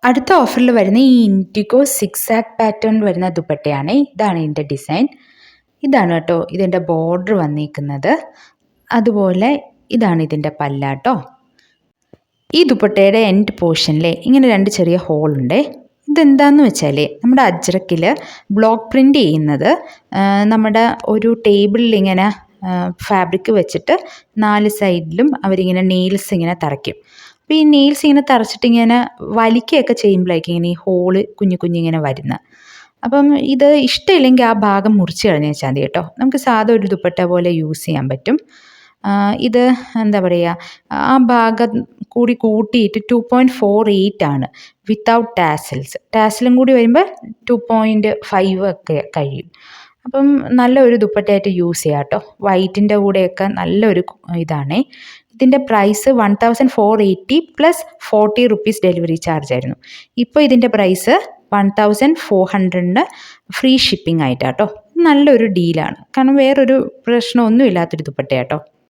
അടുത്ത ഓഫറിൽ വരുന്ന ഈ ഇൻഡിഗോ സിക്സ് ആക്ക് പാറ്റേൺ വരുന്ന ദുപ്പട്ടയാണ്. ഇതാണ് ഇതിൻ്റെ ഡിസൈൻ. ഇതാണ് കേട്ടോ ഇതിൻ്റെ ബോർഡർ വന്നിരിക്കുന്നത്. അതുപോലെ ഇതാണ് ഇതിൻ്റെ പല്ലാട്ടോ. ഈ ദുപ്പട്ടയുടെ എൻഡ് പോർഷനിൽ ഇങ്ങനെ 2 ചെറിയ ഹോളുണ്ട്. ഇതെന്താണെന്ന് വെച്ചാൽ നമ്മുടെ അജ്രക്കിൽ ബ്ലോക്ക് പ്രിൻ്റ് ചെയ്യുന്നത് നമ്മുടെ ഒരു ടേബിളിൽ ഇങ്ങനെ ഫാബ്രിക് വെച്ചിട്ട് 4 സൈഡിലും അവരിങ്ങനെ നെയിൽസ് ഇങ്ങനെ തറയ്ക്കും. അപ്പോൾ ഈ നെയിൽസ് ഇങ്ങനെ തറച്ചിട്ട് ഇങ്ങനെ വലിക്കുകയൊക്കെ ചെയ്യുമ്പോഴേക്കും ഇങ്ങനെ ഈ ഹോള് കുഞ്ഞു കുഞ്ഞിങ്ങനെ വരുന്നത്. അപ്പം ഇത് ഇഷ്ടമില്ലെങ്കിൽ ആ ഭാഗം മുറിച്ച് കളഞ്ഞ് വെച്ചാൽ മതി കേട്ടോ. നമുക്ക് സാധാ ഒരു ദുപ്പട്ട പോലെ യൂസ് ചെയ്യാൻ പറ്റും. ഇത് എന്താ പറയുക, ആ ഭാഗം കൂടി കൂട്ടിയിട്ട് 2.48 ആണ് വിത്തൗട്ട് ടാസൽസ്. ടാസലും കൂടി വരുമ്പോൾ 2.5 ഒക്കെ കഴിയും. അപ്പം നല്ലൊരു ദുപ്പട്ടയായിട്ട് യൂസ് ചെയ്യാം കേട്ടോ. വൈറ്റിൻ്റെ കൂടെയൊക്കെ നല്ലൊരു ഇതാണേ. ഇതിൻ്റെ price 1480 plus 40 rupees delivery charge ആയിരുന്നു. ഇപ്പോൾ ഇതിൻ്റെ പ്രൈസ് 1400 ഫ്രീ ഷിപ്പിംഗ് ആയിട്ടാട്ടോ. നല്ലൊരു ഡീലാണ്. കാരണം വേറൊരു പ്രശ്നമൊന്നും ഇല്ലാത്തൊരു ദുപ്പട്ടയാട്ടോ.